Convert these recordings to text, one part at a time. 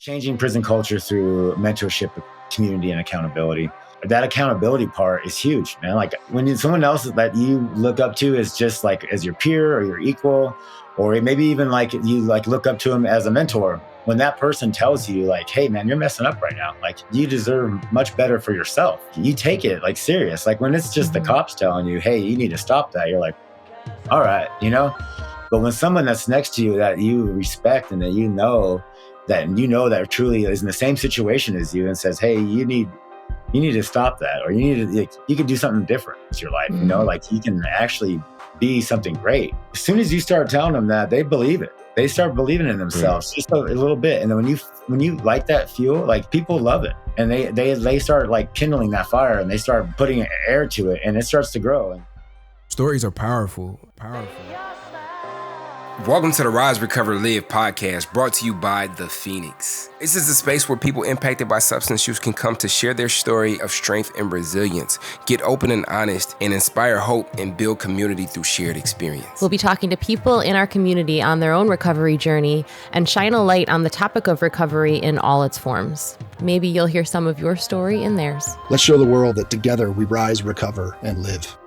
changing prison culture through mentorship, community, and accountability. That accountability part is huge, man. Like when someone else that you look up to is just like as your peer or your equal, or maybe even like you like look up to him as a mentor. When that person tells you like, hey man, you're messing up right now. Like you deserve much better for yourself. You take it like serious. Like when it's just the cops telling you, hey, you need to stop that. You're like, all right, But when someone that's next to you that you respect and that that truly is in the same situation as you and says, hey, you need to stop that, or you can do something different with your life. Like you can actually be something great. As soon as you start telling them that, they believe it. They start believing in themselves just a little bit. And then when you light that fuel, like people love it, and they start like kindling that fire, and they start putting air to it, and it starts to grow. Stories are powerful. Welcome to the Rise, Recover, Live podcast, brought to you by The Phoenix. This is a space where people impacted by substance use can come to share their story of strength and resilience, get open and honest, and inspire hope and build community through shared experience. We'll be talking to people in our community on their own recovery journey and shine a light on the topic of recovery in all its forms. Maybe you'll hear some of your story in theirs. Let's show the world that together we rise, recover, and live.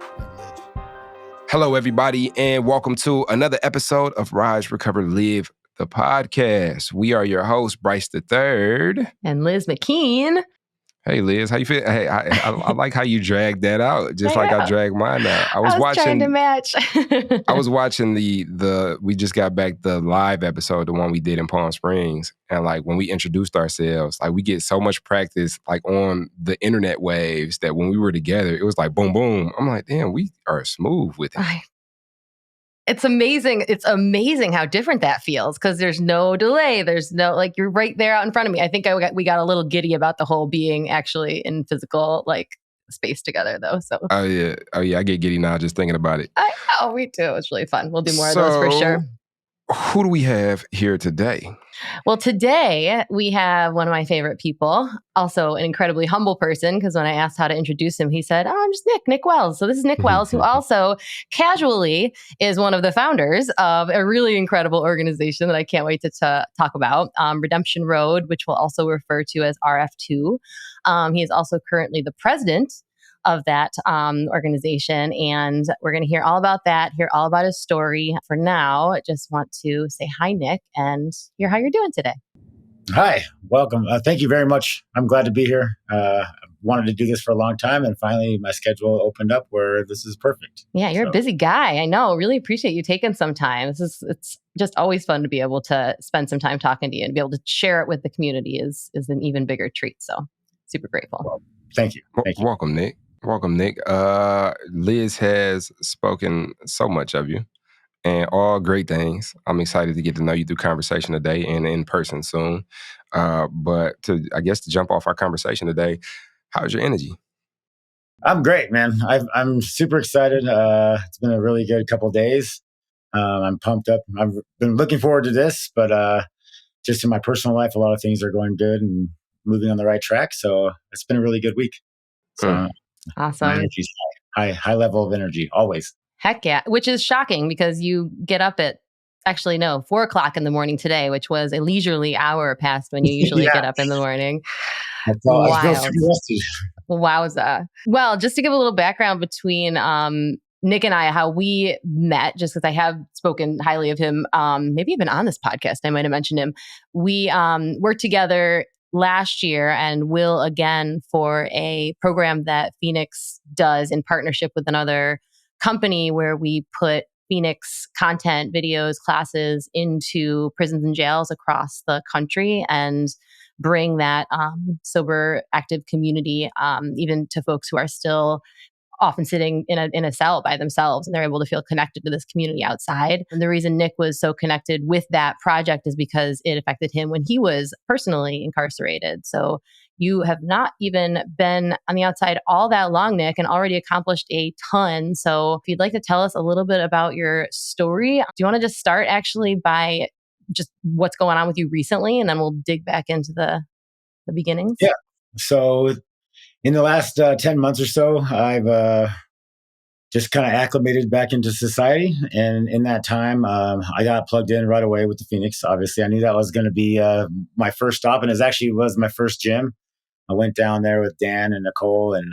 Hello, everybody, and welcome to another episode of Rise, Recover, Live, the podcast. We are your hosts, Bryce III. And Liz McKean. Hey, Liz, how you feel? Hey, I like how you dragged that out, just like I dragged mine out. I was watching, trying to match. I was watching we just got back the live episode, the one we did in Palm Springs. And like when we introduced ourselves, like we get so much practice like on the internet waves that when we were together, it was like boom, boom. I'm like, damn, we are smooth with it. It's amazing. It's amazing how different that feels because there's no delay. There's no, like, you're right there out in front of me. I think we got a little giddy about the whole being actually in physical, like, space together, though. So. Oh, yeah. I get giddy now just thinking about it. I know, me too. It's really fun. We'll do more of those for sure. Who do we have here today? Well, today we have one of my favorite people, also an incredibly humble person, because when I asked how to introduce him, he said, I'm just Nick Wells. So this is Nick Wells, who also casually is one of the founders of a really incredible organization that I can't wait to talk about, Redemption Road, which we'll also refer to as RF2. He is also currently the president of that organization. And we're going to hear all about that, hear all about his story. For now, I just want to say hi, Nick, and hear how you're doing today. Hi, welcome. Thank you very much. I'm glad to be here. I wanted to do this for a long time, and finally my schedule opened up where this is perfect. Yeah, you're a busy guy. I know. Really appreciate you taking some time. It's just always fun to be able to spend some time talking to you and be able to share it with the community is an even bigger treat. So super grateful. Well, thank you. Welcome, Nick. Welcome, Nick. Liz has spoken so much of you and all great things. I'm excited to get to know you through conversation today and in person soon. But to jump off our conversation today, how's your energy? I'm great, man. I'm super excited. It's been a really good couple of days. I'm pumped up. I've been looking forward to this, but just in my personal life, a lot of things are going good and moving on the right track. So it's been a really good week. So awesome. My energy's high level of energy, always. Heck yeah. Which is shocking because you get up at 4 o'clock in the morning today, which was a leisurely hour past when you usually get up in the morning. Wild. Wowza. Well, just to give a little background between Nick and I, how we met, just because I have spoken highly of him, maybe even on this podcast, I might have mentioned him. We worked together last year and will again for a program that Phoenix does in partnership with another company where we put Phoenix content, videos, classes into prisons and jails across the country and bring that sober, active community even to folks who are still often sitting in a cell by themselves, and they're able to feel connected to this community outside. And the reason Nick was so connected with that project is because it affected him when he was personally incarcerated. So you have not even been on the outside all that long, Nick, and already accomplished a ton. So if you'd like to tell us a little bit about your story, do you want to just start actually by just what's going on with you recently, and then we'll dig back into the beginnings? Yeah. So in the last 10 months or so, I've just kind of acclimated back into society. And in that time, I got plugged in right away with the Phoenix. Obviously, I knew that was going to be my first stop, and it actually was my first gym. I went down there with Dan and Nicole, and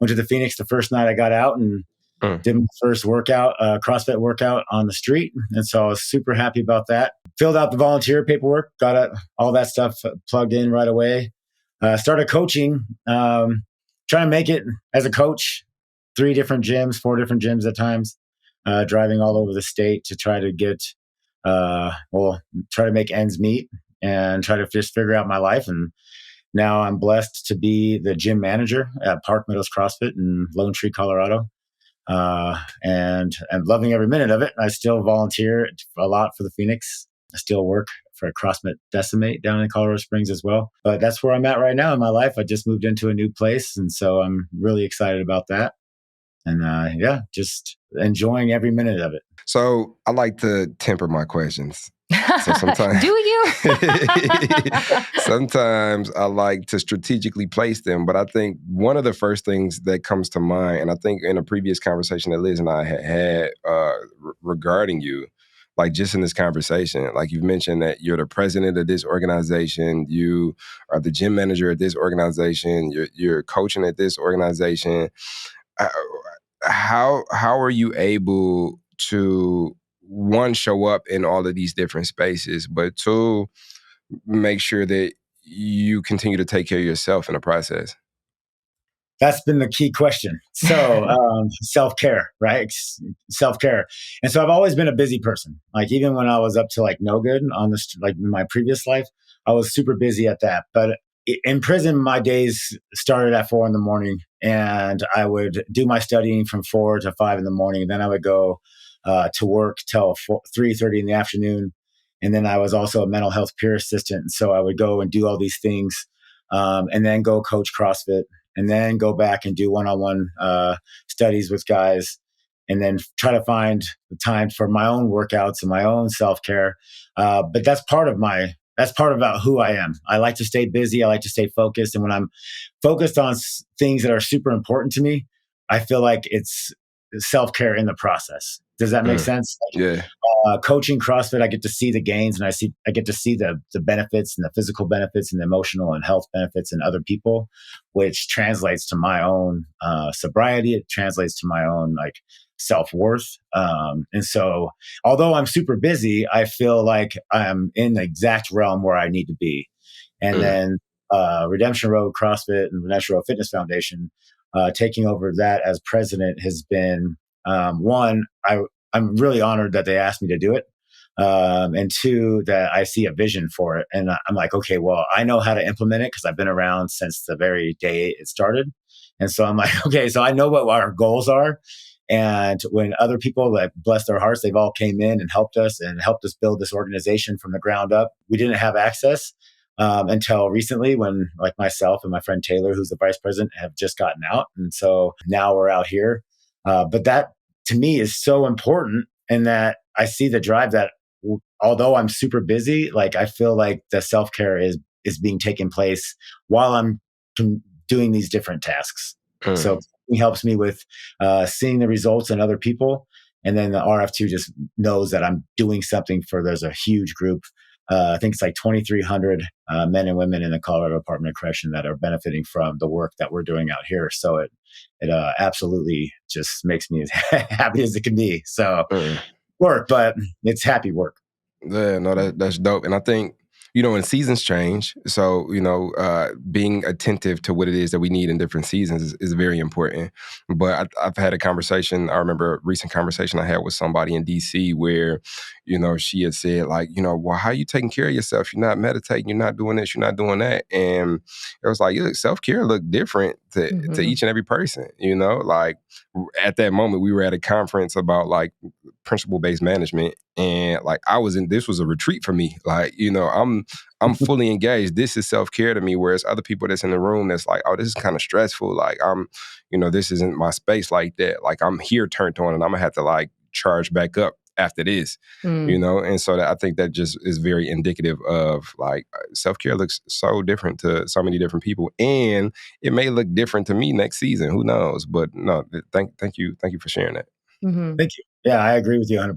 went to the Phoenix the first night I got out, and did my first workout, CrossFit workout on the street. And so I was super happy about that. Filled out the volunteer paperwork, got all that stuff plugged in right away. Started coaching, trying to make it as a coach. 4 different gyms at times, driving all over the state to try to get, try to make ends meet and try to just figure out my life. And now I'm blessed to be the gym manager at Park Meadows CrossFit in Lone Tree, Colorado. And I'm loving every minute of it. I still volunteer a lot for the Phoenix. I still work for CrossFit Decimate down in Colorado Springs as well. But that's where I'm at right now in my life. I just moved into a new place, and so I'm really excited about that. And just enjoying every minute of it. So I like to temper my questions. So sometimes, do you? Sometimes I like to strategically place them, but I think one of the first things that comes to mind, and I think in a previous conversation that Liz and I had regarding you, like just in this conversation, like you've mentioned that you're the president of this organization, you are the gym manager at this organization, you're coaching at this organization. How are you able to, one, show up in all of these different spaces, but two, make sure that you continue to take care of yourself in the process? That's been the key question. So self-care, right? Self-care. And so I've always been a busy person. Like even when I was up to like no good on this, like in my previous life, I was super busy at that. But in prison, my days started at 4 a.m, and I would do my studying from 4 to 5 a.m. And then I would go to work till 3:30 in the afternoon. And then I was also a mental health peer assistant. So I would go and do all these things, and then go coach CrossFit, and then go back and do one-on-one studies with guys, and then try to find the time for my own workouts and my own self-care. But that's part about who I am. I like to stay busy. I like to stay focused. And when I'm focused on things that are super important to me, I feel like it's self-care in the process. Does that make sense? Yeah. Coaching CrossFit, I get to see the gains, and I get to see the benefits and the physical benefits and the emotional and health benefits in other people, which translates to my own sobriety. It translates to my own like self-worth. And so although I'm super busy, I feel like I'm in the exact realm where I need to be. And then Redemption Road CrossFit and Redemption Road Fitness Foundation, taking over that as president has been, one, I'm really honored that they asked me to do it. And two, that I see a vision for it. And I'm like, okay, well, I know how to implement it because I've been around since the very day it started. And so I'm like, okay, so I know what our goals are. And when other people that bless their hearts, they've all came in and helped us build this organization from the ground up. We didn't have access until recently, when like myself and my friend Taylor, who's the vice president, have just gotten out. And so now we're out here. But that to me is so important, in that I see the drive that although I'm super busy, like I feel like the self-care is being taken place while I'm doing these different tasks. So it helps me with seeing the results in other people. And then the RF2 just knows that I'm doing something there's a huge group. I think it's like 2,300 men and women in the Colorado Department of Correction that are benefiting from the work that we're doing out here. So it absolutely just makes me as happy as it can be. So work, but it's happy work. Yeah, no, that's dope. And I think, when seasons change, so, being attentive to what it is that we need in different seasons is very important. But I've had a conversation, I remember a recent conversation I had with somebody in DC where, she had said like, well, how are you taking care of yourself? You're not meditating, you're not doing this, you're not doing that. And it was like, self-care looked different to each and every person, like at that moment we were at a conference about like principle-based management. And like this was a retreat for me. Like, I'm fully engaged. This is self-care to me. Whereas other people that's in the room that's like, oh, this is kind of stressful. Like this isn't my space like that. Like I'm here turned on and I'm gonna have to like charge back up after this, you know? And so I think that just is very indicative of like self-care looks so different to so many different people. And it may look different to me next season. Who knows? But no, thank you for sharing that. Thank you. Yeah, I agree with you 100%.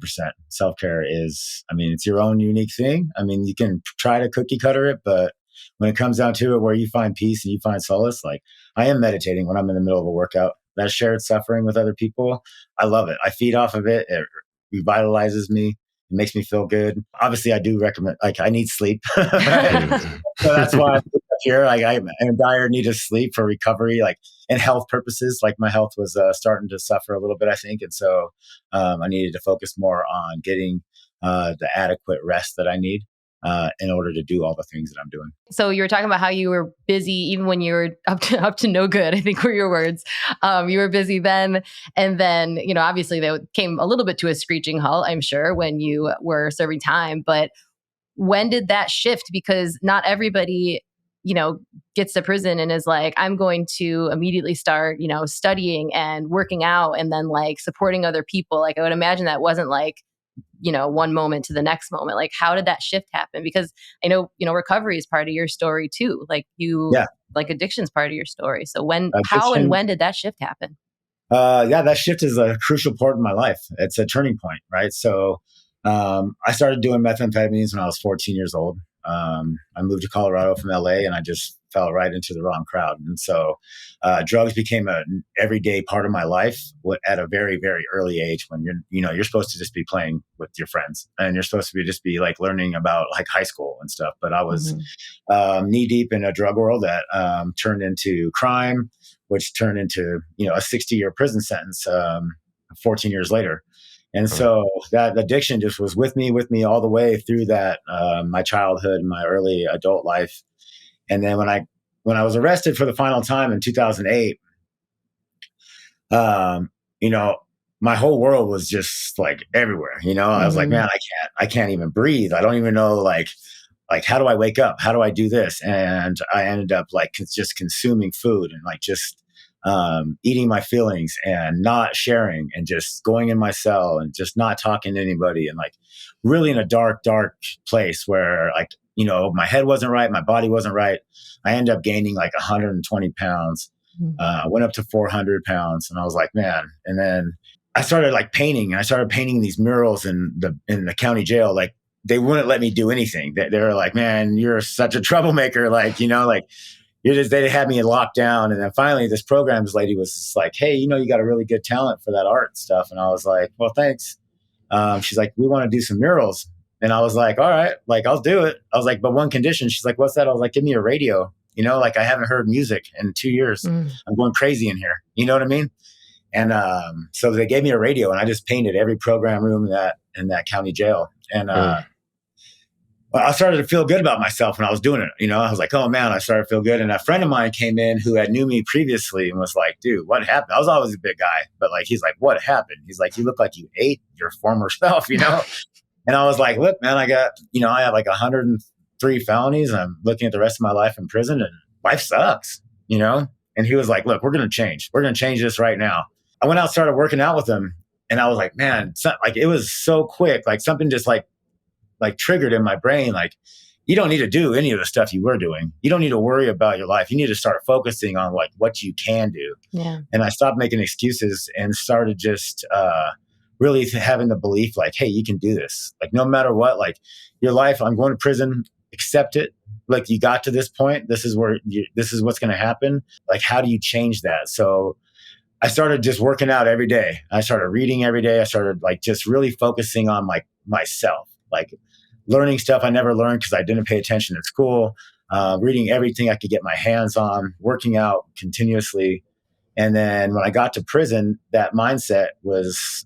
Self-care is, I mean, it's your own unique thing. I mean, you can try to cookie cutter it, but when it comes down to it, where you find peace and you find solace, like I am meditating when I'm in the middle of a workout. That shared suffering with other people, I love it. I feed off of it. It revitalizes me. It makes me feel good. Obviously, I do recommend, like, I need sleep. Right? So that's why I'm here. Like, I'm in dire need of sleep for recovery, like, and health purposes. Like, my health was starting to suffer a little bit, I think. And so I needed to focus more on getting the adequate rest that I need in order to do all the things that I'm doing. So you were talking about how you were busy even when you were up to no good, I think were your words. You were busy then. And then, you know, obviously they came a little bit to a screeching halt, I'm sure, when you were serving time. But when did that shift? Because not everybody, you know, gets to prison and is like, I'm going to immediately start, you know, studying and working out and then like supporting other people. Like I would imagine that wasn't like, you know, one moment to the next moment. Like, how did that shift happen? Because I know, you know, recovery is part of your story too. Like like addiction's part of your story. So how and when did that shift happen? That shift is a crucial part of my life. It's a turning point, right? So I started doing methamphetamines when I was 14 years old. I moved to Colorado from LA and I just fell right into the wrong crowd. And so drugs became an everyday part of my life at a very, very early age when you're supposed to just be playing with your friends and you're supposed to just be like learning about like high school and stuff. But I was knee deep in a drug world that turned into crime, which turned into, you know, a 60-year prison sentence 14 years later. And so that addiction just was with me all the way through that, my childhood, my early adult life. And then when I was arrested for the final time in 2008, you know, my whole world was just like everywhere, you know, I was like, man, I can't even breathe. I don't even know, like, how do I wake up? How do I do this? And I ended up like just consuming food and like just eating my feelings and not sharing and just going in my cell and just not talking to anybody and like really in a dark place where like, you know, my head wasn't right. My body wasn't right. I ended up gaining like 120 pounds. Went up to 400 pounds and I was like, man. And then I started like painting and I started painting these murals in the county jail. Like they wouldn't let me do anything. They were like, man, you're such a troublemaker. Like, you know, like they had me locked down. And then finally this programs lady was just like, hey, you know, you got a really good talent for that art stuff. And I was like, well, thanks. She's like, we want to do some murals. And I was like, all right, like I'll do it. I was like, but one condition. She's like, what's that? I was like, give me a radio. You know, like I haven't heard music in 2 years. I'm going crazy in here. You know what I mean? And so they gave me a radio and I just painted every program room in that county jail. And I started to feel good about myself when I was doing it. You know, I was like, oh man, I started to feel good. And a friend of mine came in who had knew me previously and was like, dude, what happened? I was always a big guy, but like, he's like, what happened? He's like, you look like you ate your former self, you know? And I was like, look, man, I have like 103 felonies and I'm looking at the rest of my life in prison and life sucks, you know? And he was like, look, we're going to change. We're going to change this right now. I went out, started working out with him and I was like, man, like it was so quick. Like something just like triggered in my brain. Like you don't need to do any of the stuff you were doing. You don't need to worry about your life. You need to start focusing on like what you can do. Yeah. And I stopped making excuses and started just, really having the belief like, hey, you can do this. Like no matter what, like your life, I'm going to prison, accept it. Like you got to this point. This is what's going to happen. Like, how do you change that? So I started just working out every day. I started reading every day. I started like just really focusing on like myself, like learning stuff I never learned because I didn't pay attention at school, reading everything I could get my hands on, working out continuously. And then when I got to prison, that mindset was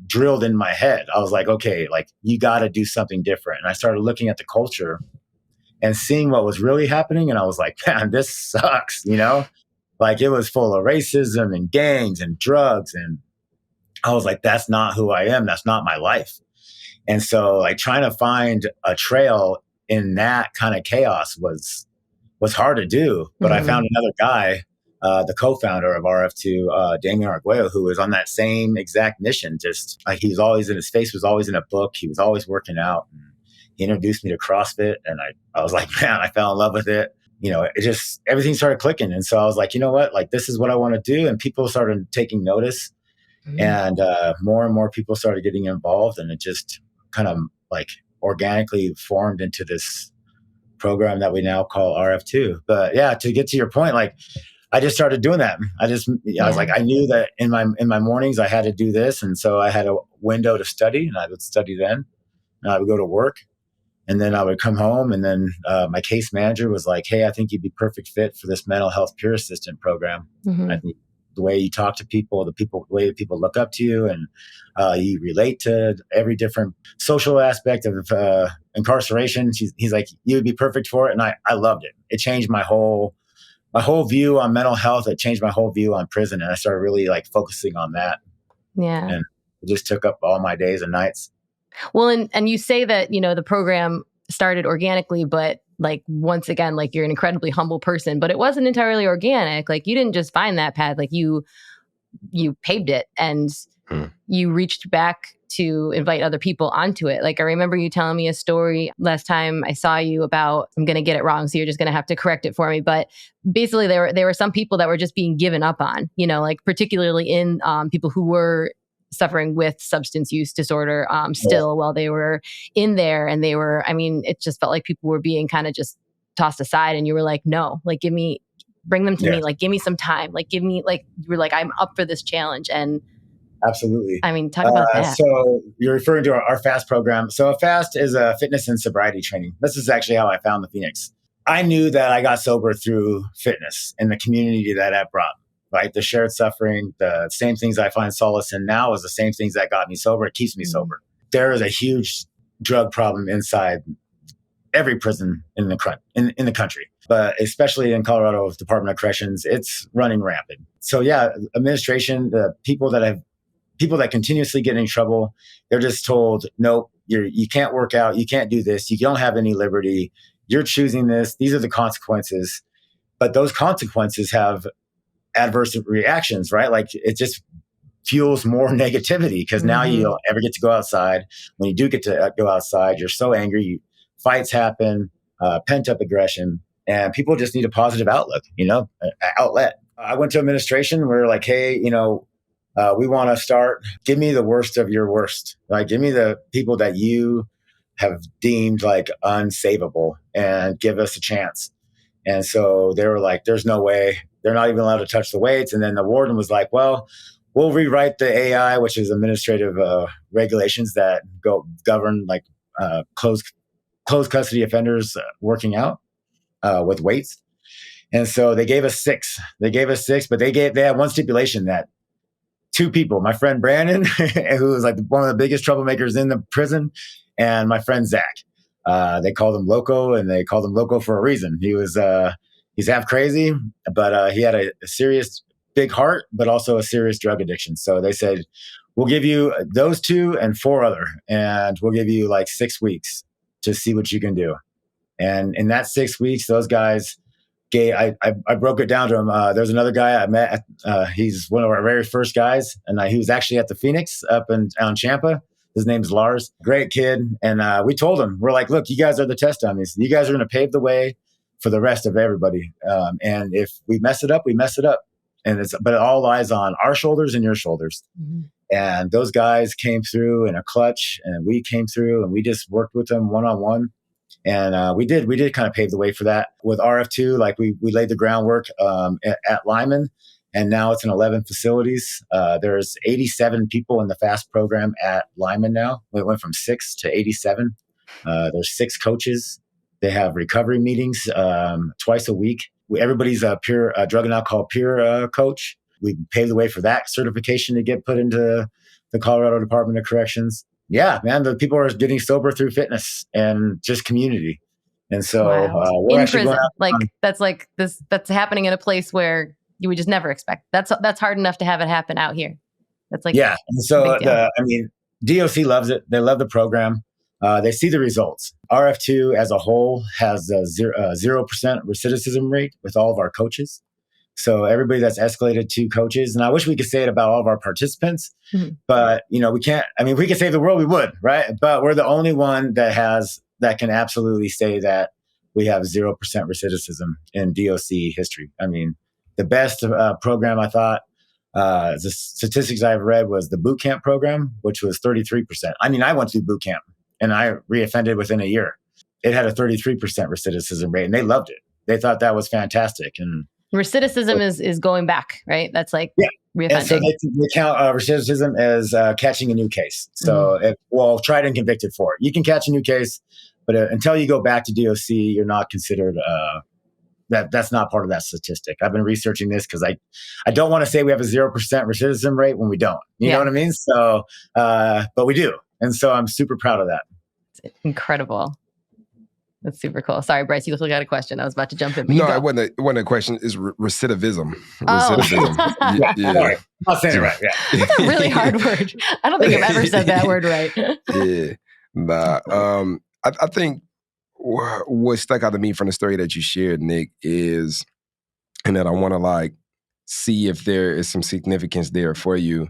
drilled in my head. I was like, okay, like you got to do something different. And I started looking at the culture and seeing what was really happening. And I was like, man, this sucks, you know? Like it was full of racism and gangs and drugs. And I was like, that's not who I am. That's not my life. And so like trying to find a trail in that kind of chaos was hard to do. But I found another guy the co-founder of RF2, Damien Arguello, who was on that same exact mission. Just like he was always his face was always in a book. He was always working out. And he introduced me to CrossFit, and I was like, man, I fell in love with it. It just, everything started clicking. And so I was like, you know what, like, this is what I want to do. And people started taking notice, and more and more people started getting involved. And it just kind of like organically formed into this program that we now call RF2. But yeah, to get to your point, like, I just started doing that. I was like, I knew that in my mornings I had to do this. And so I had a window to study, and I would study then, and I would go to work. And then I would come home, and then my case manager was like, hey, I think you'd be perfect fit for this mental health peer assistant program. I think the way you talk to people, the way people look up to you, and you relate to every different social aspect of incarceration. He's like, you would be perfect for it. And I loved it. It changed my whole view on mental health. It changed my whole view on prison. And I started really like focusing on that. Yeah. And it just took up all my days and nights. Well, and you say that, the program started organically, but like, once again, like, you're an incredibly humble person, but it wasn't entirely organic. Like, you didn't just find that path, like you paved it, and you reached back to invite other people onto it. Like, I remember you telling me a story last time I saw you about, I'm going to get it wrong, so you're just going to have to correct it for me. But basically there were some people that were just being given up on, like particularly in people who were suffering with substance use disorder still while they were in there. And it just felt like people were being kind of just tossed aside. And you were like, no, like, bring them to me. Like, give me some time. Like, you were like, I'm up for this challenge. And absolutely. Talk about that. So you're referring to our FAST program. So a FAST is a fitness and sobriety training. This is actually how I found the Phoenix. I knew that I got sober through fitness and the community that brought. Right? The shared suffering, the same things I find solace in now is the same things that got me sober. It keeps me sober. There is a huge drug problem inside every prison in the country, but especially in Colorado's Department of Corrections, it's running rampant. So yeah, administration, the people that continuously get in trouble, they're just told, nope, you can't work out, you can't do this, you don't have any liberty, you're choosing this, these are the consequences. But those consequences have adverse reactions, right? Like, it just fuels more negativity, because now you don't ever get to go outside. When you do get to go outside, you're so angry, fights happen, pent up aggression, and people just need a positive outlook, outlet. I went to administration. We were like, hey, we want to start, give me the worst of your worst. Like, give me the people that you have deemed like unsavable and give us a chance. And so they were like, there's no way. They're not even allowed to touch the weights. And then the warden was like, well, we'll rewrite the AI, which is administrative regulations that govern like closed custody offenders working out with weights. And so they gave us 6. But they had one stipulation that 2 people, my friend Brandon, who was like one of the biggest troublemakers in the prison, and my friend Zach. They called him Loco, and they called him Loco for a reason. He's half crazy, but he had a serious big heart, but also a serious drug addiction. So they said, we'll give you those 2 and 4 other, and we'll give you like 6 weeks to see what you can do. And in that 6 weeks, those guys I broke it down to him. There's another guy I met. He's one of our very first guys, and he was actually at the Phoenix up on Champa. His name's Lars. Great kid. And we told him, we're like, look, you guys are the test dummies. You guys are going to pave the way for the rest of everybody. And if we mess it up, we mess it up. But it all lies on our shoulders and your shoulders. And those guys came through in a clutch, and we came through, and we just worked with them one-on-one. And we did kind of pave the way for that with RF2. Like, we laid the groundwork at Lyman, and now it's in 11 facilities. There's 87 people in the FAST program at Lyman now. We went from 6 to 87. There's 6 coaches. They have recovery meetings twice a week. Everybody's a pure drug and alcohol peer coach. We paved the way for that certification to get put into the Colorado Department of Corrections. Yeah, man, the people are getting sober through fitness and just community. And so we're in actually prison. That's happening in a place where you would just never expect. That's hard enough to have it happen out here. That's like, yeah. And so DOC loves it. They love the program. They see the results. RF2 as a whole has a 0% recidivism rate with all of our coaches. So everybody that's escalated to coaches, and I wish we could say it about all of our participants, but we can't. I mean, if we could save the world, we would, right? But we're the only one that can absolutely say that we have 0% recidivism in DOC history. I mean, the best program I thought, the statistics I've read was the boot camp program, which was 33%. I mean, I went through boot camp and I reoffended within a year. It had a 33% recidivism rate and they loved it. They thought that was fantastic. And recidivism is going back, right? That's like reoffending. And so they count recidivism as catching a new case. So, tried and convicted for it. You can catch a new case, but until you go back to DOC, you're not considered that's not part of that statistic. I've been researching this because I don't want to say we have a 0% recidivism rate when we don't. You know what I mean? So, but we do. And so I'm super proud of that. It's incredible. That's super cool. Sorry, Bryce, you look like you had a question. I was about to jump in. No, it wasn't a question. It's recidivism. Recidivism. Yeah. Sorry. I'm not saying it right. Yeah. That's a really hard word. I don't think I've ever said that word right. Yeah. Nah. I think what stuck out to me from the story that you shared, Nick, is, and that I want to see if there is some significance there for you,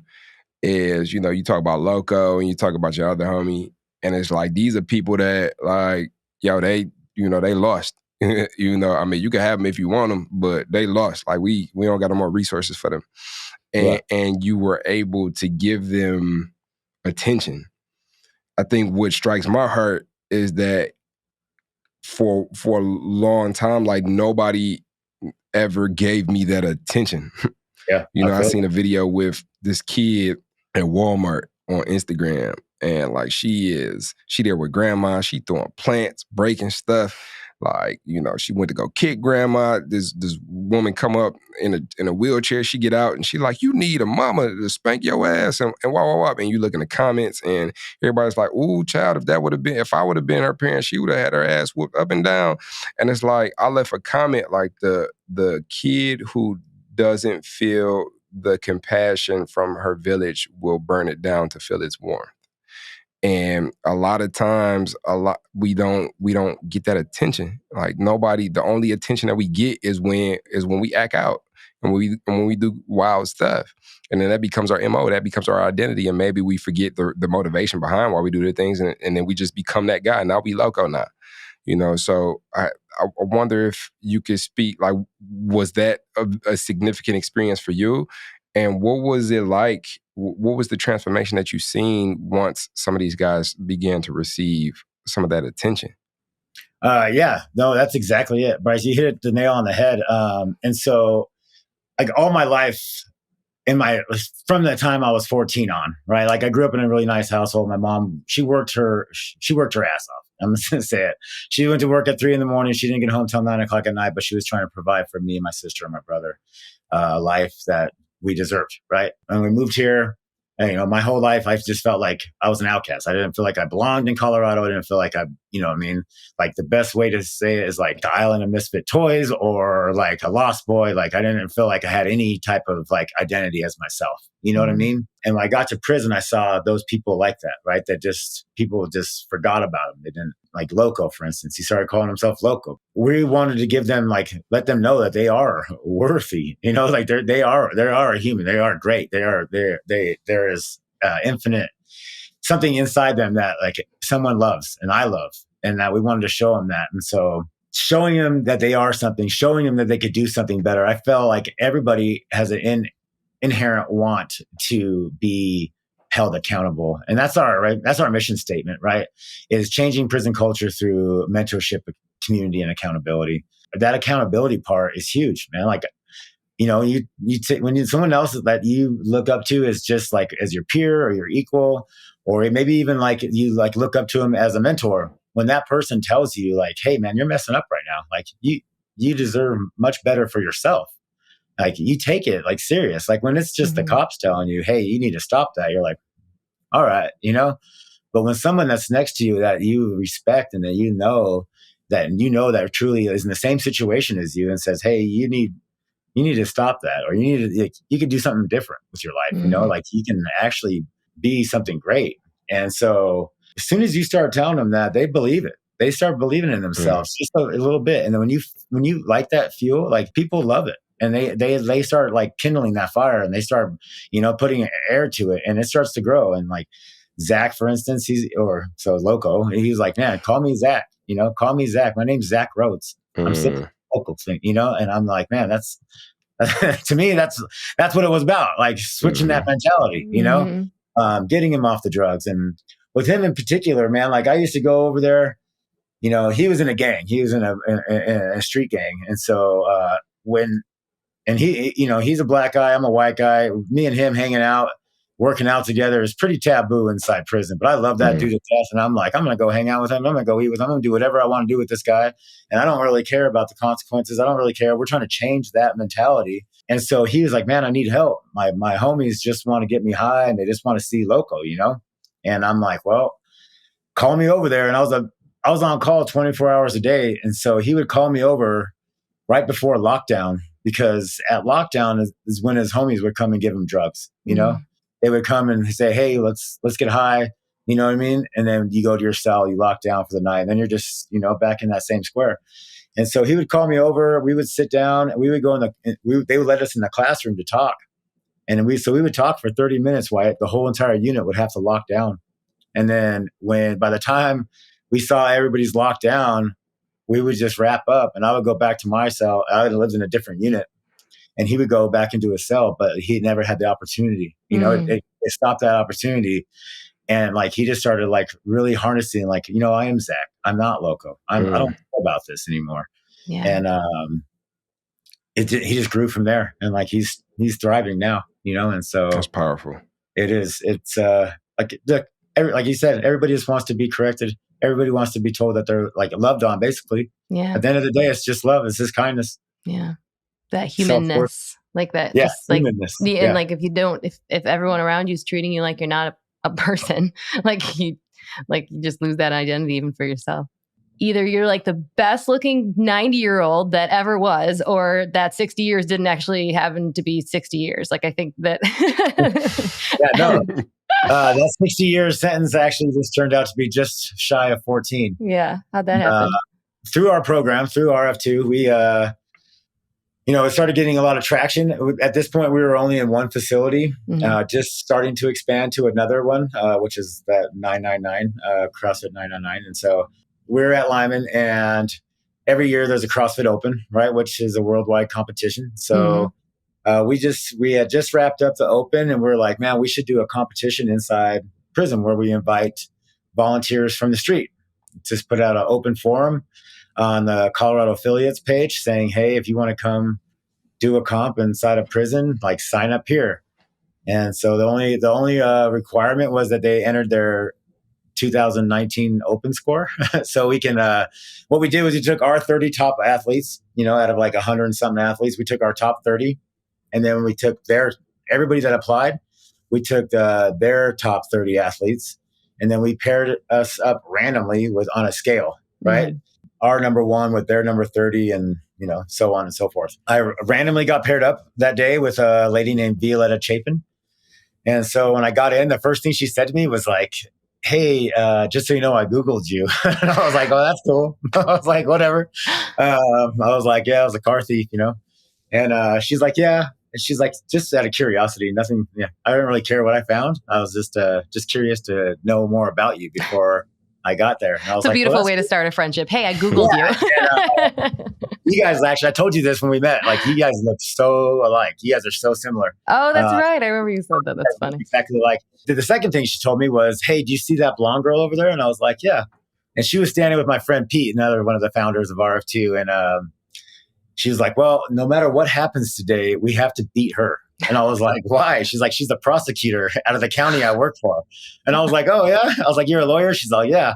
is, you talk about Loco and you talk about your other homie, and it's like, these are people that they lost. I mean, you can have them if you want them, but they lost. Like we don't got no more resources for them. And you were able to give them attention. I think what strikes my heart is that for a long time, nobody ever gave me that attention. Yeah. I seen a video with this kid at Walmart on Instagram, and she there with grandma. She throwing plants, breaking stuff. She went to go kick grandma. This woman come up in a wheelchair. She get out and she like, you need a mama to spank your ass and wah. And you look in the comments and everybody's like, ooh, child, if I would have been her parent, she would have had her ass whooped up and down. And it's like, I left a comment like the kid who doesn't feel the compassion from her village will burn it down to feel its warmth. And a lot of times, we don't get that attention. The only attention that we get is when we act out and when we do wild stuff. And then that becomes our MO, that becomes our identity. And maybe we forget the motivation behind why we do the things. And then we just become that guy. Now we Loco now. So I wonder if you could speak, was that a significant experience for you? And what was it like? What was the transformation that you've seen once some of these guys began to receive some of that attention? Yeah, no, that's exactly it, Bryce. You hit the nail on the head. And so, all my life, from the time I was 14 on, right? I grew up in a really nice household. My mom, she worked her ass off. I'm just gonna say it. She went to work at 3 a.m. She didn't get home till 9 o'clock at night, but she was trying to provide for me and my sister and my brother a life that we deserved, right? And we moved here, and, my whole life, I just felt like I was an outcast. I didn't feel like I belonged in Colorado. I didn't feel like the best way to say it is the island of misfit toys or a lost boy. I didn't feel like I had any type of identity as myself. You know what I mean? And when I got to prison, I saw those people like that, right? That people just forgot about them. They didn't, Loco, for instance. He started calling himself Loco. We wanted to give them, let them know that they are worthy. They are a human. They are great. There is infinite something inside them that someone loves and I love, and that we wanted to show them that. And so showing them that they are something, showing them that they could do something better. I felt like everybody has an inherent want to be held accountable. And that's our mission statement, right? Is changing prison culture through mentorship, community, and accountability. That accountability part is huge, man. When someone else that you look up to is just as your peer or your equal, or maybe even you look up to him as a mentor, when that person tells you hey man, you're messing up right now. You deserve much better for yourself. You take it serious. When it's just the cops telling you, hey, you need to stop that. You're all right, But when someone that's next to you that you respect and that truly is in the same situation as you and says, hey, you need to stop that, or you could do something different with your life. You can actually be something great. And so as soon as you start telling them that, they believe it. They start believing in themselves just a little bit. And then when you light that fuel, people love it. And they start like kindling that fire, and they start, putting air to it, and it starts to grow. And like Zach, for instance, Loco, he's like, man, call me Zach, call me Zach. My name's Zach Rhodes. I'm sick of the local thing, and I'm like, man, that's to me, that's what it was about. Like switching that mentality, getting him off the drugs. And with him in particular, man, like I used to go over there, he was in a gang, he was in a street gang. And so, he's a black guy, I'm a white guy, me and him hanging out, working out together is pretty taboo inside prison. But I love that dude to death. And I'm like, I'm going to go hang out with him. I'm going to go eat with him. I'm going to do whatever I want to do with this guy. And I don't really care about the consequences. I don't really care. We're trying to change that mentality. And so he was like, man, I need help. My homies just want to get me high, and they just want to see Loco, And I'm like, well, call me over there. And I was on call 24 hours a day. And so he would call me over right before lockdown, because at lockdown is when his homies would come and give him drugs, They would come and say, hey, let's get high. You know what I mean? And then you go to your cell, you lock down for the night, and then you're just, back in that same square. And so he would call me over, we would sit down, and we would go they would let us in the classroom to talk. And we would talk for 30 minutes while the whole entire unit would have to lock down. And then by the time we saw everybody's locked down, we would just wrap up, and I would go back to my cell. I lived in a different unit. And he would go back into his cell, but he never had the opportunity. It stopped that opportunity. And like, he just started like really harnessing, like, I am Zach. I'm not Loco. I don't know about this anymore. Yeah. And he just grew from there. And like, he's thriving now, and so. That's powerful. It is. It's like you said, everybody just wants to be corrected. Everybody wants to be told that they're like loved on, basically. Yeah. At the end of the day, it's just love. It's just kindness. Yeah. That humanness, like that. Yeah, just like humanness. And like, if everyone around you is treating you like you're not a person, like you just lose that identity even for yourself. Either you're like the best looking 90-year-old that ever was, or that 60 years didn't actually happen to be 60 years. Like, I think that. That 60 years sentence actually just turned out to be just shy of 14. Yeah. How'd that happen? Through our program, through RF2, we, it started getting a lot of traction. At this point, we were only in one facility, just starting to expand to another one, which is that 999, CrossFit 999. And so we're at Lyman, and every year there's a CrossFit Open, right, which is a worldwide competition. So we had just wrapped up the Open, and we're like, man, we should do a competition inside prison where we invite volunteers from the street. Just put out an open forum on the Colorado affiliates page saying, hey, if you want to come do a comp inside a prison, like sign up here. And so the only requirement was that they entered their 2019 open score. So we can, what we did was we took our 30 top athletes, out of like 100 and something athletes, we took our top 30, and then we took everybody that applied, we took their top 30 athletes, and then we paired us up randomly on a scale, right? Our number 1 with their number 30, and so on and so forth. I randomly got paired up that day with a lady named Violetta Chapin. And so when I got in, the first thing she said to me was like, hey, just so you know, I Googled you. And I was like, oh, that's cool. I was like, whatever. I was like, yeah, I was a car thief, And she's like, yeah. And she's like, just out of curiosity, nothing. Yeah, I didn't really care what I found. I was just curious to know more about you before I got there. And I was it's a beautiful way to start a friendship. Hey, I Googled you. And, you guys, actually, I told you this when we met. Like, you guys look so alike. You guys are so similar. Oh, that's right. I remember you said that. That's funny. Exactly. Like, the second thing she told me was, hey, do you see that blonde girl over there? And I was like, yeah. And she was standing with my friend Pete, another one of the founders of RF2. And she was like, well, no matter what happens today, we have to beat her. And I was like, why? She's like, she's the prosecutor out of the county I work for. And I was like, oh, yeah? I was like, you're a lawyer? She's like, yeah.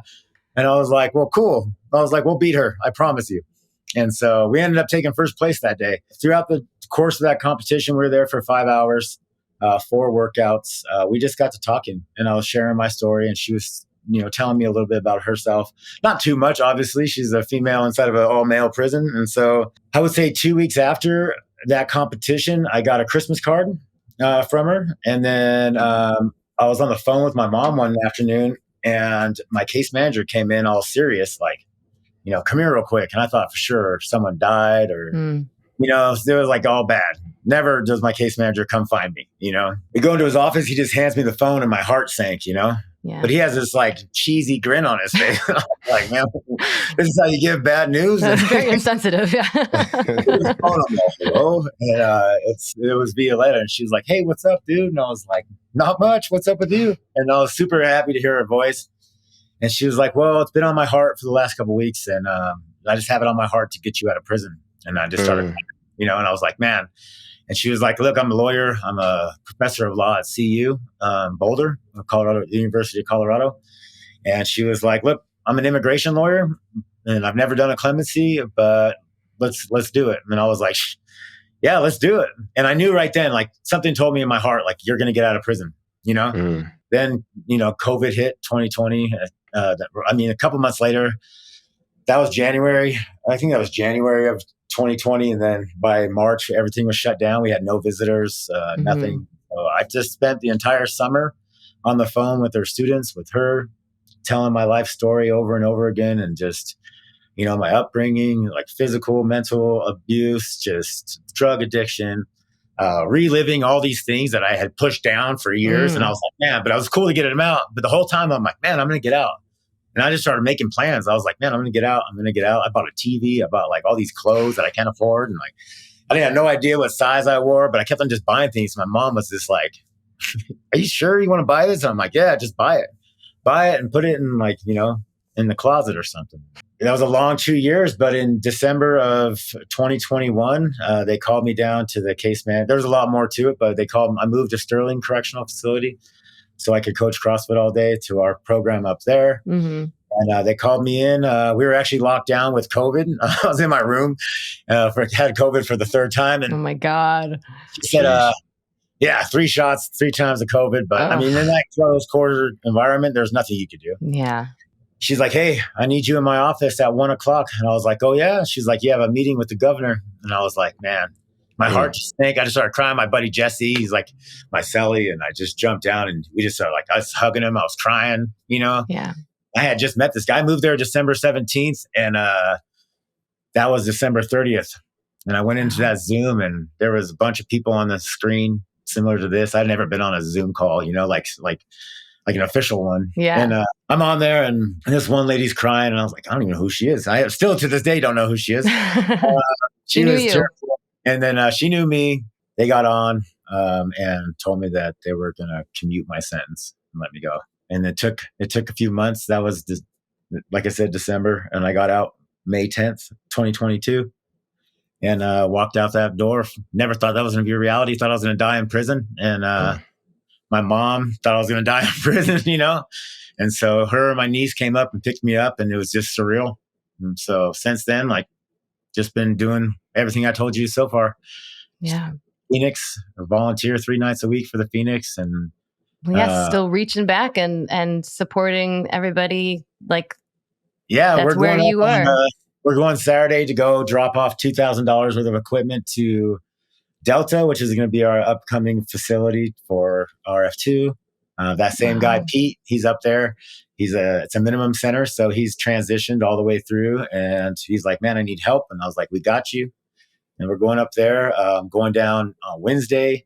And I was like, well, cool. I was like, we'll beat her. I promise you. And so we ended up taking first place that day. Throughout the course of that competition, we were there for 5 hours, 4 workouts. We just got to talking, and I was sharing my story, and she was, telling me a little bit about herself. Not too much, obviously. She's a female inside of an all-male prison. And so I would say 2 weeks after that competition, I got a Christmas card from her. And then I was on the phone with my mom one afternoon, and my case manager came in all serious, like, come here real quick. And I thought for sure someone died or, it was like all bad. Never does my case manager come find me, We go into his office, he just hands me the phone and my heart sank, Yeah. But he has this like cheesy grin on his face. Like, man, this is how you give bad news. That's very insensitive. Yeah. And it was Violetta, and she was like, "Hey, what's up, dude?" And I was like, "Not much. What's up with you?" And I was super happy to hear her voice. And she was like, "Well, it's been on my heart for the last couple of weeks, and I just have it on my heart to get you out of prison." And I just started, and I was like, "Man." And she was like, "Look, I'm a lawyer. I'm a professor of law at CU, Boulder, Colorado, University of Colorado." And she was like, "Look, I'm an immigration lawyer, and I've never done a clemency, but let's do it." And I was like, "Yeah, let's do it." And I knew right then, like something told me in my heart, like, you're going to get out of prison, Then, COVID hit 2020. A couple months later, that was January. I think that was January of 2020. And then by March, everything was shut down. We had no visitors, nothing. So I just spent the entire summer on the phone with her students, with her, telling my life story over and over again. And just, my upbringing, like physical, mental abuse, just drug addiction, reliving all these things that I had pushed down for years. And I was like, man, but it was cool to get them out. But the whole time I'm like, man, I'm going to get out. And I just started making plans. I was like, man, I'm going to get out. I'm going to get out. I bought a TV. I bought like all these clothes that I can't afford. And like, I didn't have no idea what size I wore, but I kept on just buying things. My mom was just like, "Are you sure you want to buy this?" And I'm like, "Yeah, just buy it and put it in like, in the closet or something." That was a long 2 years, but in December of 2021, they called me down to the case man. There's a lot more to it, but I moved to Sterling Correctional Facility so I could coach CrossFit all day to our program up there. And they called me in. We were actually locked down with COVID. I was in my room, had COVID for the third time. And oh my God. She said, 3 shots, 3 times of COVID. But in that closed quarter environment, there's nothing you could do. Yeah. She's like, "Hey, I need you in my office at 1:00. And I was like, "Oh yeah." She's like, "You have a meeting with the governor." And I was like, man, my heart just sank. I just started crying. My buddy Jesse, he's like my cellie, and I just jumped down and we just started I was hugging him. I was crying, Yeah. I had just met this guy. I moved there December 17th, and that was December 30th. And I went into that Zoom, and there was a bunch of people on the screen similar to this. I'd never been on a Zoom call, like an official one. Yeah. And I'm on there, and this one lady's crying, and I was like, I don't even know who she is. I still to this day don't know who she is. She knew you. Terrible. And then she knew me. They got on and told me that they were going to commute my sentence and let me go. And it took a few months. That was, like I said, December, and I got out May 10th, 2022. And walked out that door. Never thought that was going to be a reality. Thought I was going to die in prison. And my mom thought I was going to die in prison, And so her and my niece came up and picked me up, and it was just surreal. And so since then, just been doing everything I told you so far. Yeah. Phoenix, I volunteer 3 nights a week for the Phoenix. And still reaching back and supporting everybody. We're where going you were. We're going Saturday to go drop off $2,000 worth of equipment to Delta, which is going to be our upcoming facility for RF2. That same guy, Pete, he's up there. It's a minimum center, so he's transitioned all the way through, and he's like, "Man, I need help." And I was like, "We got you." And we're going up there, going down on Wednesday,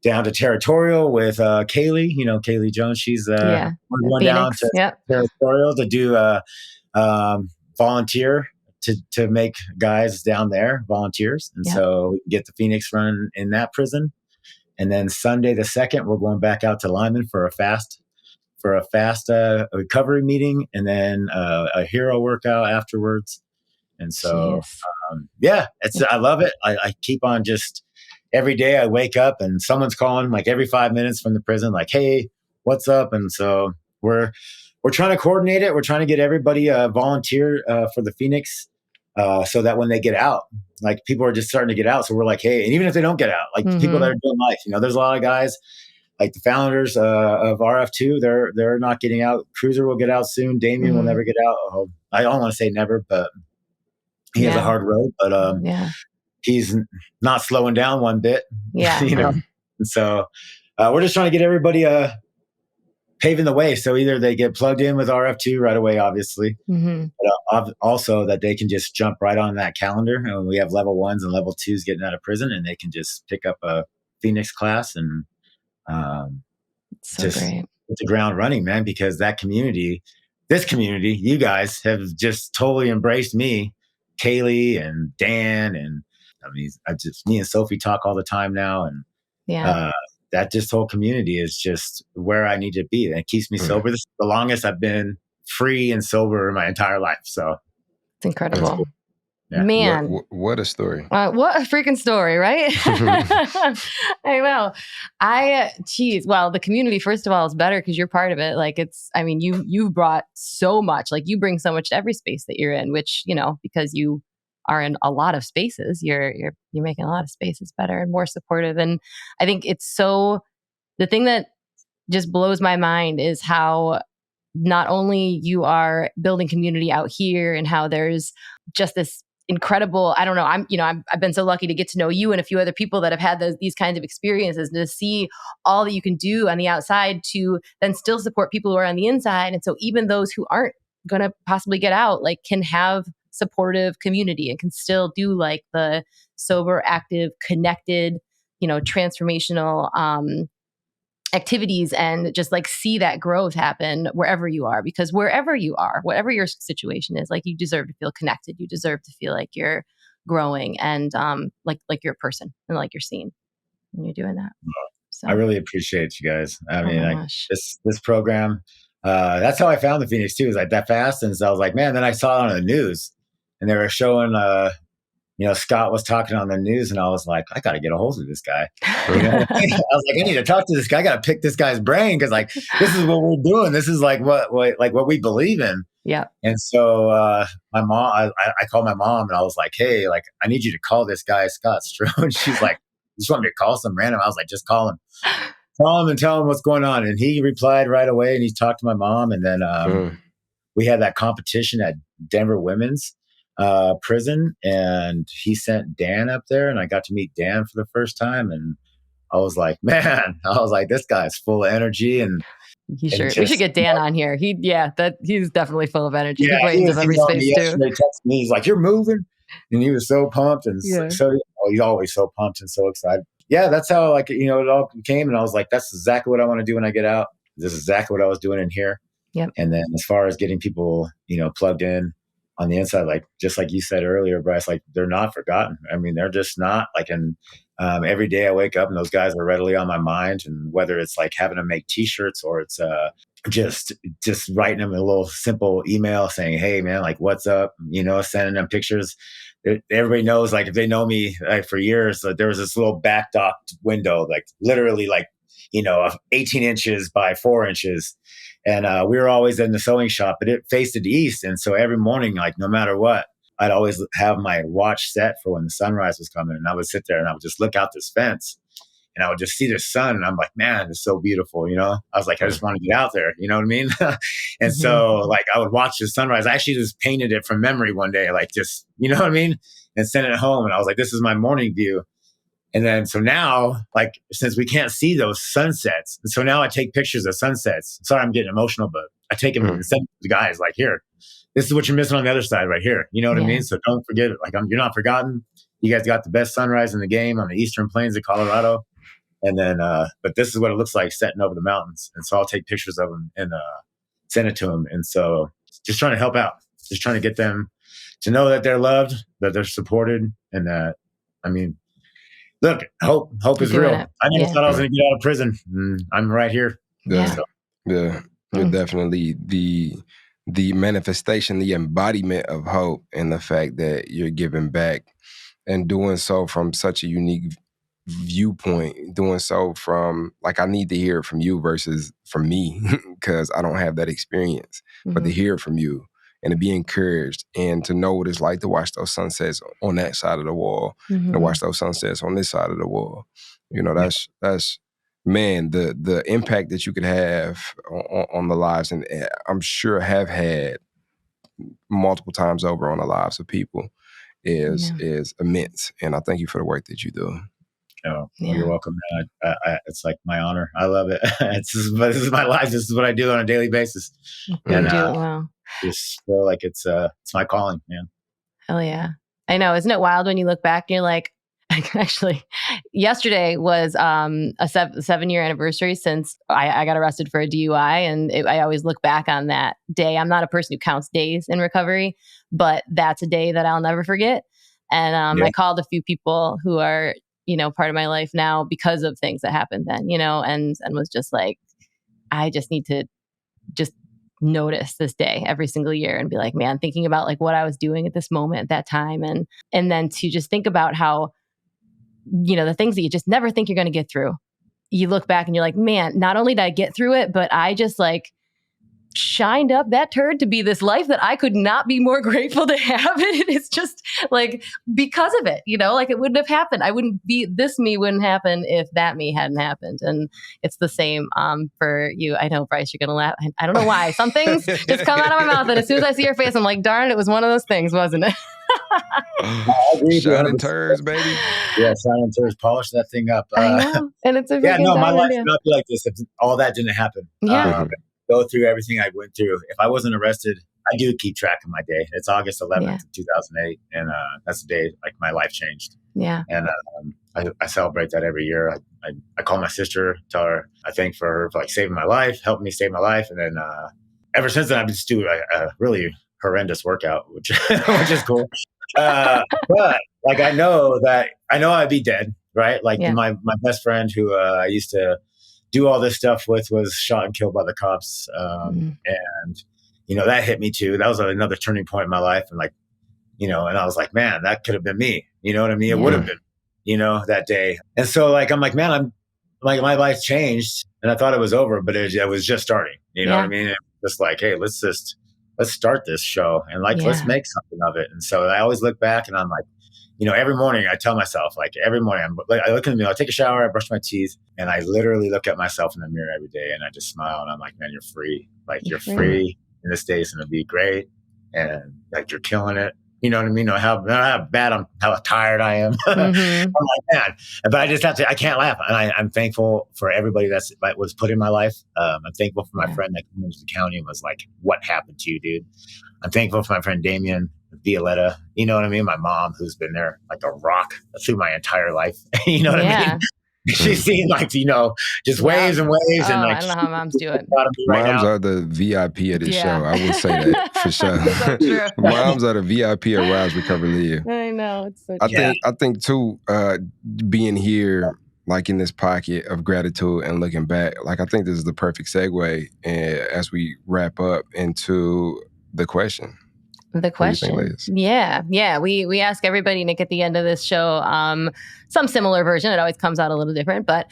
down to Territorial with Kaylee. Kaylee Jones. She's we're going down to Territorial to do volunteer to make guys down there volunteers. And so we can get the Phoenix run in that prison. And then Sunday the 2nd, we're going back out to Lyman for a fast recovery meeting, and then a hero workout afterwards. And so, I love it. I keep on just every day I wake up and someone's calling like every 5 minutes from the prison, like, "Hey, what's up?" And so we're trying to coordinate it. We're trying to get everybody volunteer for the Phoenix so that when they get out, like people are just starting to get out. So we're like, hey, and even if they don't get out, like people that are doing life, there's a lot of guys like the founders of RF2, they're not getting out. Cruiser will get out soon. Damien will never get out. I don't want to say never, but he has a hard road, but he's not slowing down one bit. Yeah. And so we're just trying to get everybody paving the way. So either they get plugged in with RF2 right away, obviously, but also that they can just jump right on that calendar. And we have level 1s and level 2s getting out of prison, and they can just pick up a Phoenix class and just great. hit the ground running, man, because this community, you guys have just totally embraced me, Kaylee and Dan. And I mean, me and Sophie talk all the time now. And that just whole community is just where I need to be. And it keeps me sober. This is the longest I've been free and sober in my entire life. So it's incredible. Cool. Yeah. Man, what a story. What a freaking story, right? I know. Well, the community, first of all, is better because you're part of it. Like you've brought so much, like you bring so much to every space that you're in, which, because you are in a lot of spaces, you're making a lot of spaces better and more supportive. And I think the thing that just blows my mind is how not only you are building community out here and how there's just this incredible, I don't know, I've been so lucky to get to know you and a few other people that have had these kinds of experiences, and to see all that you can do on the outside to then still support people who are on the inside. And so even those who aren't going to possibly get out, like, can have supportive community and can still do like the sober, active, connected, transformational activities, and just like see that growth happen wherever you are. Because wherever you are, whatever your situation is, like, you deserve to feel connected. You deserve to feel like you're growing and like you're a person and like you're seen, and you're doing that. So I really appreciate you guys. I mean, this program, that's how I found the Phoenix too, is like that fast. And so I was like, man, then I saw it on the news and they were showing Scott was talking on the news, and I was like, I got to get a hold of this guy. I was like, I need to talk to this guy. I got to pick this guy's brain, because like, this is what we're doing. This is like what we believe in. Yeah. And so my mom, I called my mom and I was like, hey, like, I need you to call this guy Scott Stroh. And she's like, you just want me to call some random? I was like, just call him. Call him and tell him what's going on. And he replied right away, and he talked to my mom. And then we had that competition at Denver Women's prison, and he sent Dan up there, and I got to meet Dan for the first time, and I was like, man, this guy's full of energy. And we should get Dan on here. He's definitely full of energy. Yeah, he brightens up every space too. He texted me, he's like, you're moving, and he was so pumped, and so he's always so pumped and so excited. Yeah, that's how it all came, and I was like, that's exactly what I want to do when I get out. This is exactly what I was doing in here. Yep. And then as far as getting people, plugged in on the inside, like, just like you said earlier, Bryce, like, they're not forgotten. I mean, they're just not like, every day I wake up and those guys are readily on my mind. And whether it's like having to make t-shirts, or it's just writing them a little simple email saying, hey man, like, what's up? Sending them pictures. Everybody knows, like, if they know me for years, there was this little back docked window, like literally 18 inches by 4 inches. And we were always in the sewing shop, but it faced the east. And so every morning, like, no matter what, I'd always have my watch set for when the sunrise was coming. And I would sit there and I would just look out this fence, and I would just see the sun. And I'm like, man, it's so beautiful. I was like, I just want to get out there. You know what I mean? And so, like, I would watch the sunrise. I actually just painted it from memory one day, like, just, you know what I mean? And sent it home. And I was like, this is my morning view. And then, so now, like, since we can't see those sunsets, so now I take pictures of sunsets. Sorry, I'm getting emotional, but I take them and send them to the guys, like, here, this is what you're missing on the other side right here. You know what I mean? So don't forget it. Like, you're not forgotten. You guys got the best sunrise in the game on the eastern plains of Colorado. And then, but this is what it looks like setting over the mountains. And so I'll take pictures of them and send it to them. And so just trying to help out, just trying to get them to know that they're loved, that they're supported, and that, I mean, look, hope is real. I never thought I was going to get out of prison. I'm right here. Yeah. You're definitely the manifestation, the embodiment of hope, and the fact that you're giving back and doing so from such a unique viewpoint, doing so from, like, I need to hear it from you versus from me, because I don't have that experience, but to hear it from you and to be encouraged and to know what it's like to watch those sunsets on that side of the wall and to watch those sunsets on this side of the wall. That's man, the impact that you could have on the lives, and I'm sure have had multiple times over on the lives of people, is immense. And I thank you for the work that you do. Oh, well, you're welcome, man. It's like my honor. I love it. This is my life. This is what I do on a daily basis. And wow. Just feel like it's my calling, man. Hell yeah. I know. Isn't it wild when you look back and you're like, actually, yesterday was a 7-year anniversary since I got arrested for a DUI. And I always look back on that day. I'm not a person who counts days in recovery, but that's a day that I'll never forget. And I called a few people who are, part of my life now because of things that happened then, and was just like, I just need to just notice this day every single year and be like, man, thinking about like what I was doing at this moment at that time. And then to just think about how, the things that you just never think you're going to get through. You look back and you're like, man, not only did I get through it, but I just like shined up that turd to be this life that I could not be more grateful to have. And it's just like, because of it, like it wouldn't have happened. This me wouldn't happen if that me hadn't happened. And it's the same for you. I know, Bryce, you're going to laugh. I don't know why. Some things just come out of my mouth. And as soon as I see your face, I'm like, darn, it was one of those things, wasn't it? Shining turds, baby. Yeah, shining turds. Polish that thing up. I know. And it's a my life would not be like this if all that didn't happen. Yeah. Go through everything I went through. If I wasn't arrested, I do keep track of my day. It's August 11th, 2008. And that's the day like my life changed. Yeah. And I celebrate that every year. I call my sister, tell her I thank for like saving my life, helping me save my life. And then ever since then, I've been just doing a really horrendous workout, which is cool. But like, I know I'd be dead, right? Like my best friend who I used to do all this stuff with was shot and killed by the cops. And, that hit me too. That was another turning point in my life. And like, and I was like, man, that could have been me. You know what I mean? It would have been, that day. And so like, I'm like, man, I'm like, my life changed and I thought it was over, but it was just starting. You know what I mean? It was just like, hey, let's start this show and like, let's make something of it. And so I always look back and I'm like, every morning I tell myself, like every morning I look in the mirror, I take a shower, I brush my teeth, and I literally look at myself in the mirror every day and I just smile and I'm like, man, you're free. Like you're free and this day is going to be great. And like, you're killing it. You know what I mean? How tired I am. I'm like, man, but I just I can't laugh. And I'm thankful for everybody that was put in my life. I'm thankful for my friend that came into the county and was like, what happened to you, dude? I'm thankful for my friend Damien, Violetta, you know what I mean? My mom, who's been there like a rock through my entire life. You know what I mean? She's seen like, just waves and waves. And like, I don't know how moms do it. Moms are the VIP of this show. I will say that for sure. Moms are the VIP of Rise, Recover, Live. I know. It's so true. I think too, being here, like in this pocket of gratitude and looking back, like I think this is the perfect segue as we wrap up into the question. The question. Yeah. We ask everybody, Nick, at the end of this show, some similar version. It always comes out a little different, but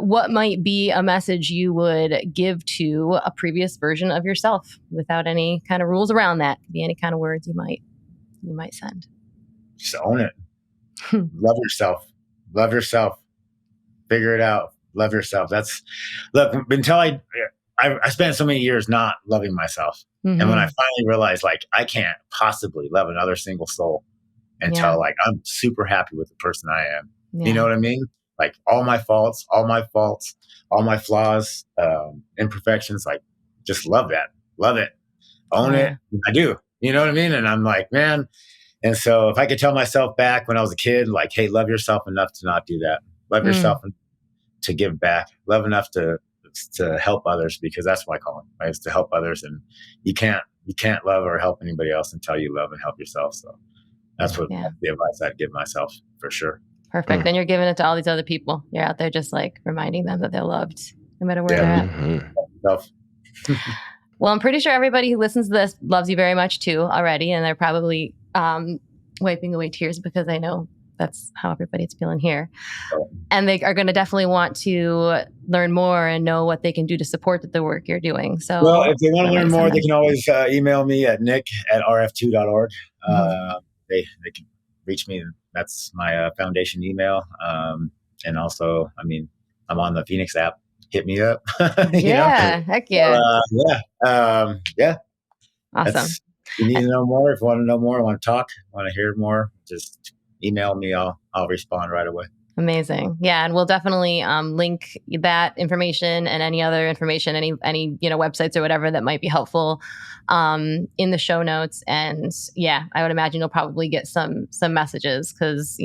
what might be a message you would give to a previous version of yourself without any kind of rules around that? Could be any kind of words you might send. Just own it. Love yourself. Figure it out. Love yourself. Look, until I spent so many years not loving myself. And when I finally realized, like, I can't possibly love another single soul until like I'm super happy with the person I am. You know what I mean? Like all my faults, all my flaws, imperfections, like just love that. Love it. Own it. I do. You know what I mean? And I'm like, man. And so if I could tell myself back when I was a kid, like, hey, love yourself enough to not do that. Love yourself to give back. Love enough to help others, because that's my calling, right? Is to help others. And you can't love or help anybody else until you love and help yourself. So that's what the advice I'd give myself for sure. Perfect. And you're giving it to all these other people. You're out there just like reminding them that they're loved no matter where they're at. Well, I'm pretty sure everybody who listens to this loves you very much too already. And they're probably wiping away tears because I know that's how everybody's feeling here. And they are going to definitely want to learn more and know what they can do to support the work you're doing. So, well, if they want to learn more, they can always email me at nick@rf2.org. They can reach me. That's my foundation email. And also, I mean, I'm on the Phoenix app. Hit me up. Heck yeah. Awesome. If you need to know more, if you want to know more, want to talk, want to hear more, just email me. I'll respond right away. Amazing. Yeah. And we'll definitely link that information and any other information, any websites or whatever that might be helpful in the show notes. And yeah, I would imagine you'll probably get some messages because,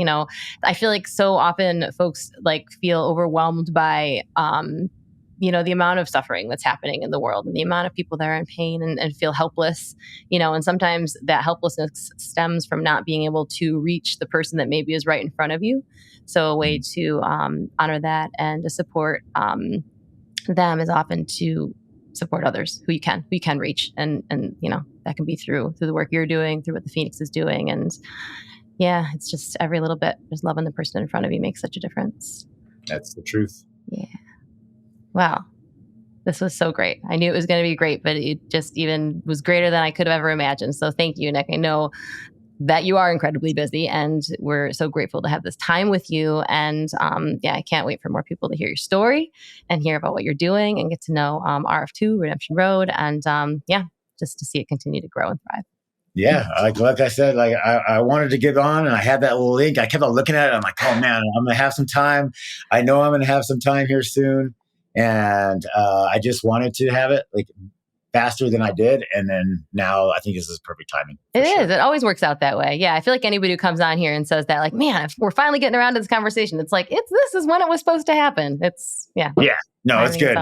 I feel like so often folks like feel overwhelmed by the amount of suffering that's happening in the world and the amount of people that are in pain and feel helpless, and sometimes that helplessness stems from not being able to reach the person that maybe is right in front of you. So a way to honor that and to support them is often to support others who you can reach. And that can be through the work you're doing, through what the Phoenix is doing. And yeah, it's just every little bit, just loving the person in front of you makes such a difference. That's the truth. Yeah. Wow. This was so great. I knew it was going to be great, but it just even was greater than I could have ever imagined. So thank you, Nick. I know that you are incredibly busy and we're so grateful to have this time with you. And I can't wait for more people to hear your story and hear about what you're doing and get to know RF2 Redemption Road and just to see it continue to grow and thrive. Yeah, like I said, like I wanted to get on and I had that little link. I kept on looking at it. I'm like, oh man, I'm going to have some time. I know I'm going to have some time here soon. And I just wanted to have it like faster than I did. And then now I think this is perfect timing. It is. It always works out that way. Yeah. I feel like anybody who comes on here and says that, like, man, we're finally getting around to this conversation. It's like, this is when it was supposed to happen. Yeah. No, it's good.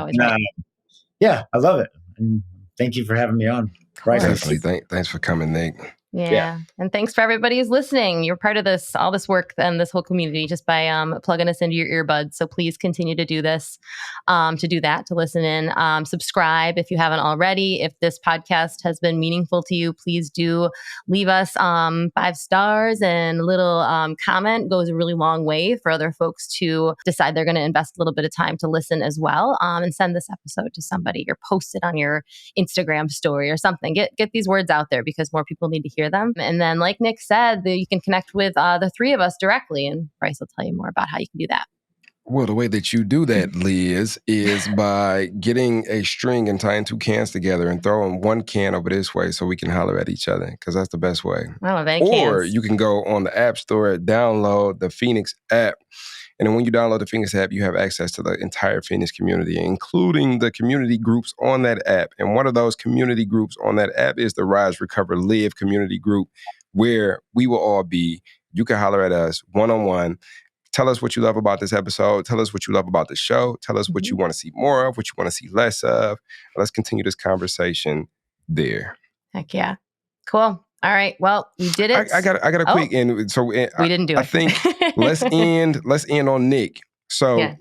Yeah, I love it. And thank you for having me on. Definitely. Thanks for coming, Nick. Yeah. And thanks for everybody who's listening. You're part of all this work and this whole community just by plugging us into your earbuds. So please continue to do this, to listen in. Subscribe if you haven't already. If this podcast has been meaningful to you, please do leave us 5 stars, and a little comment goes a really long way for other folks to decide they're going to invest a little bit of time to listen as well. And send this episode to somebody or post it on your Instagram story or something. Get these words out there because more people need to hear them. And then, like Nick said, you can connect with the 3 of us directly, and Bryce will tell you more about how you can do that. Well, the way that you do that, Liz, is by getting a string and tying 2 cans together and throwing 1 can over this way so we can holler at each other, because that's the best way. Or you can go on the App Store, download the Phoenix app. And then when you download the Phoenix app, you have access to the entire Phoenix community, including the community groups on that app. And one of those community groups on that app is the Rise, Recover, Live community group, where we will all be. You can holler at us one-on-one. Tell us what you love about this episode. Tell us what you love about the show. Tell us what you want to see more of, what you want to see less of. Let's continue this conversation there. Heck yeah. Cool. All right. Well, we did it. I got a quick end. So we didn't do it. I think let's end on Nick. So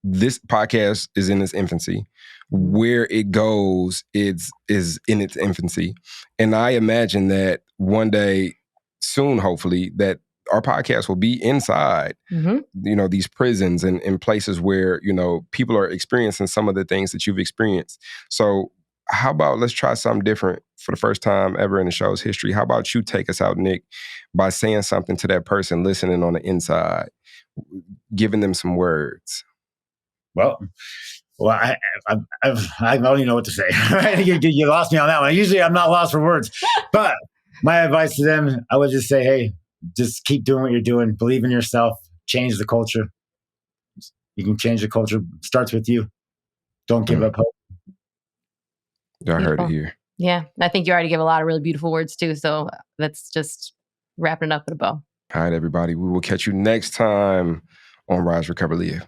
this podcast is in its infancy. Where it goes is in its infancy. And I imagine that one day soon, hopefully, that our podcast will be inside, these prisons and places where, people are experiencing some of the things that you've experienced. So how about let's try something different for the first time ever in the show's history. How about you take us out, Nick, by saying something to that person listening on the inside, giving them some words? Well, I don't even know what to say. You lost me on that one. Usually I'm not lost for words. But my advice to them, I would just say, hey, just keep doing what you're doing. Believe in yourself. Change the culture. You can change the culture. It starts with you. Don't give up hope. I heard it here. Yeah. I think you already give a lot of really beautiful words too. So that's just wrapping it up with a bow. All right, everybody. We will catch you next time on Rise, Recover, Live.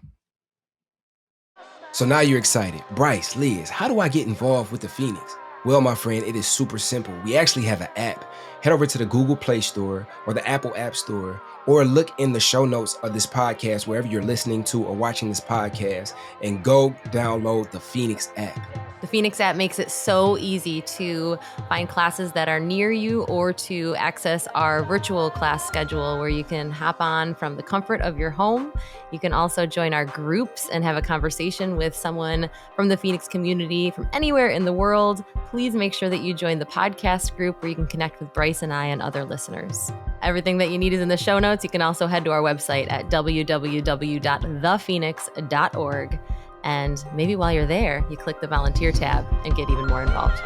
So now you're excited. Bryce, Liz, how do I get involved with the Phoenix? Well, my friend, it is super simple. We actually have an app. Head over to the Google Play Store or the Apple App Store, or look in the show notes of this podcast, wherever you're listening to or watching this podcast, and go download the Phoenix app. The Phoenix app makes it so easy to find classes that are near you or to access our virtual class schedule where you can hop on from the comfort of your home. You can also join our groups and have a conversation with someone from the Phoenix community from anywhere in the world. Please make sure that you join the podcast group where you can connect with Bryce and I and other listeners. Everything that you need is in the show notes. You can also head to our website at www.thephoenix.org. And maybe while you're there, you click the volunteer tab and get even more involved.